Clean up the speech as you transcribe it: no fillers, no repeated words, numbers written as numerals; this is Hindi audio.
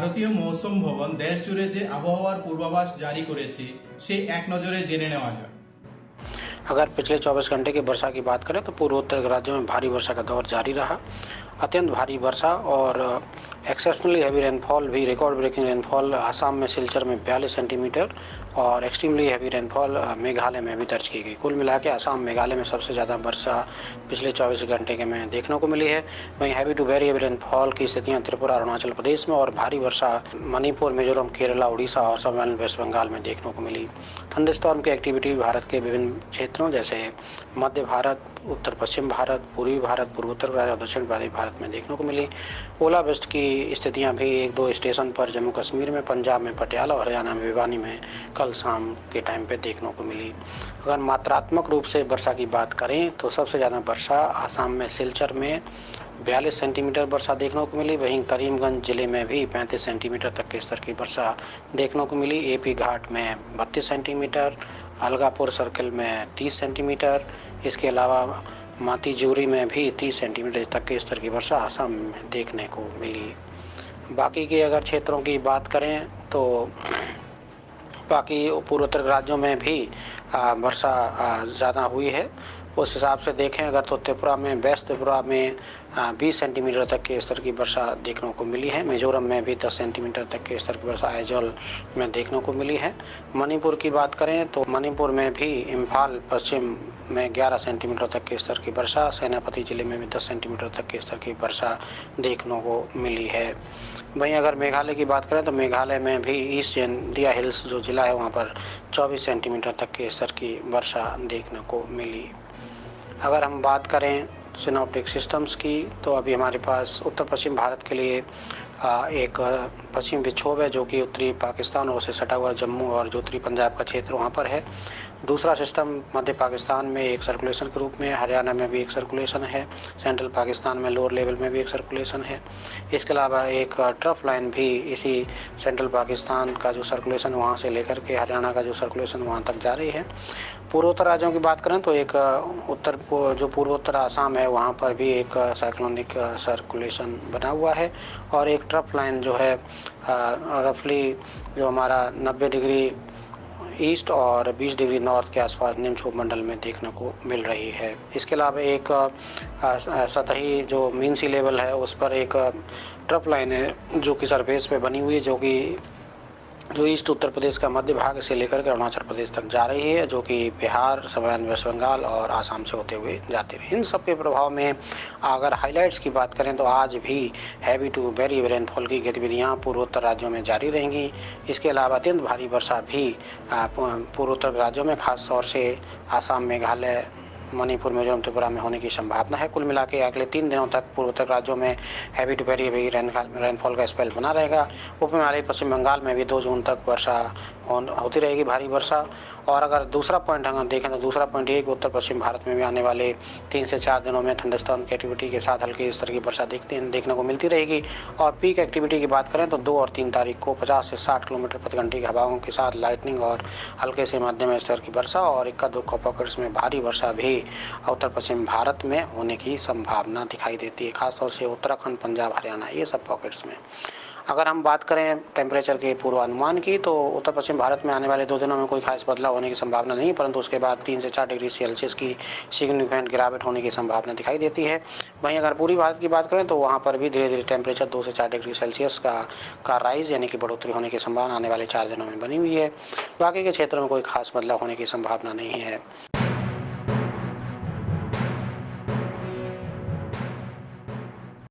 ভারতীয় মৌসুম ভবন দেশ জুড়ে যে আবহাওয়ার পূর্বাভাস জারি করেছে সেই এক নজরে জেনে নেওয়া যাক। अगर पिछले 24 घंटे की वर्षा की बात करें तो पूर्वोत्तर के राज्यों में भारी वर्षा का दौर जारी रहा। अत्यंत भारी वर्षा और एक्सेप्शनली हैवी रेनफॉल भी, रिकॉर्ड ब्रेकिंग रेनफॉल आसाम में सिलचर में 42 सेंटीमीटर और एक्सट्रीमली हैवी रेनफॉल मेघालय में भी दर्ज की गई। कुल मिला के आसाम मेघालय में सबसे ज़्यादा वर्षा पिछले 24 घंटे के में देखने को मिली है। वहीं heavy to very heavy rainfall की स्थितियाँ त्रिपुरा, अरुणाचल प्रदेश में और भारी वर्षा मणिपुर, मिजोरम, केरला, उड़ीसा और सम्मेलन वेस्ट बंगाल में देखने को मिली। थंडरस्टॉर्म की एक्टिविटी भारत के विभिन्न क्षेत्रों जैसे मध्य भारत, उत्तर पश्चिम भारत, पूर्वी भारत, पूर्वोत्तर और दक्षिण भारत में देखने को मिली। ओलावृष्टि की स्थितियां भी एक दो स्टेशन पर जम्मू कश्मीर में, पंजाब में पटियाला और हरियाणा में भिवानी में कल शाम के टाइम पे देखने को मिली। अगर मात्रात्मक रूप से वर्षा की बात करें तो सबसे ज़्यादा वर्षा आसाम में सिलचर में 42 सेंटीमीटर वर्षा देखने को मिली। वहीं करीमगंज जिले में भी 35 सेंटीमीटर तक के स्तर की वर्षा देखने को मिली। एपी घाट में 32 सेंटीमीटर, अलगापुर सर्कल में 30 सेंटीमीटर, इसके अलावा मातीजूरी में भी 30 सेंटीमीटर तक के स्तर की वर्षा आसाम में देखने को मिली। बाकी के अगर क्षेत्रों की बात करें तो बाकी पूर्वोत्तर राज्यों में भी वर्षा ज़्यादा हुई है। उस हिसाब से देखें अगर तो त्रिपुरा में, वेस्ट त्रिपुरा में 20 सेंटीमीटर तक के स्तर की वर्षा देखने को मिली है। मिजोरम में भी 10 सेंटीमीटर तक के स्तर की वर्षा आइजॉल में देखने को मिली है। मणिपुर की बात करें तो मणिपुर में भी इम्फाल पश्चिम में 11 सेंटीमीटर तक के स्तर की वर्षा, सेनापति जिले में भी 10 सेंटीमीटर तक के स्तर की वर्षा देखने को मिली है। वहीं अगर मेघालय की बात करें तो मेघालय में भी ईस्ट इंडिया हिल्स जो जिला है वहाँ पर 24 सेंटीमीटर तक के स्तर की वर्षा देखने को मिली। अगर हम बात करें सिनोप्टिक सिस्टम्स की तो अभी हमारे पास उत्तर पश्चिम भारत के लिए एक पश्चिम विक्षोभ है जो कि उत्तरी पाकिस्तान और उससे सटा हुआ जम्मू और जो उत्तरी पंजाब का क्षेत्र वहाँ पर है। दूसरा सिस्टम मध्य पाकिस्तान में एक सर्कुलेशन के रूप में, हरियाणा में भी एक सर्कुलेशन है, सेंट्रल पाकिस्तान में लोअर लेवल में भी एक सर्कुलेशन है। इसके अलावा एक ट्रफ लाइन भी इसी सेंट्रल पाकिस्तान का जो सर्कुलेशन वहाँ से लेकर के हरियाणा का जो सर्कुलेशन वहाँ तक जा रही है। पूर्वोत्तर राज्यों की बात करें तो एक जो पूर्वोत्तर आसाम है वहाँ पर भी एक साइक्लोनिक सर्कुलेशन बना हुआ है और एक ट्रफ लाइन जो है रफली जो हमारा 90 डिग्री ईस्ट और 20 डिग्री नॉर्थ के आसपास निम्न मंडल में देखने को मिल रही है। इसके अलावा एक सतही जो मीन सी लेवल है उस पर एक ट्रफ लाइन है जो कि सरफेस पे बनी हुई है जो ईस्ट उत्तर प्रदेश का मध्य भाग से लेकर के अरुणाचल प्रदेश तक जा रही है, जो कि बिहार, सम्मेलन वेस्ट बंगाल और आसाम से होते हुए जाते हुए। इन सब के प्रभाव में अगर हाइलाइट्स की बात करें तो आज भी हैवी टू वेरी रेनफॉल की गतिविधियां पूर्वोत्तर राज्यों में जारी रहेंगी। इसके अलावा अत्यंत भारी वर्षा भी पूर्वोत्तर राज्यों में खास तौर से आसाम, मेघालय, मणिपुर, मिजोरम, त्रिपुरा में होने की संभावना है। कुल मिला के अगले 3 दिनों तक पूर्वोत्तर राज्यों में heavy to very heavy rainfall का स्पेल बना रहेगा। उप हिमालयी पश्चिम बंगाल में भी 2 जून तक वर्षा होती रहेगी, भारी वर्षा। और अगर दूसरा पॉइंट हम देखें तो दूसरा पॉइंट ये कि उत्तर पश्चिम भारत में भी आने वाले 3 से 4 दिनों में थंडरस्टॉर्म की एक्टिविटी के साथ हल्की स्तर की वर्षा देखने को मिलती रहेगी। और पीक एक्टिविटी की बात करें तो 2 और 3 तारीख को 50 से 60 किलोमीटर प्रति घंटे की हवाओं के साथ लाइटनिंग और हल्के से मध्यम स्तर की वर्षा और इक्का दुक्का पॉकेट्स में भारी वर्षा भी उत्तर पश्चिम भारत में होने की संभावना दिखाई देती है, खासतौर से उत्तराखंड, पंजाब, हरियाणा ये सब पॉकेट्स में। अगर हम बात करें टेम्परेचर के पूर्वानुमान की तो उत्तर पश्चिम भारत में आने वाले 2 दिनों में कोई खास बदलाव होने की संभावना नहीं, परंतु उसके बाद 3 से 4 डिग्री सेल्सियस की सिग्निफिकेंट गिरावट होने की संभावना दिखाई देती है। वहीं अगर पूरी भारत की बात करें तो वहाँ पर भी धीरे धीरे टेम्परेचर 2 से 4 डिग्री सेल्सियस का राइज यानी कि बढ़ोतरी होने की संभावना आने वाले 4 दिनों में बनी हुई है। बाकी के क्षेत्रों में कोई खास बदलाव होने की संभावना नहीं है।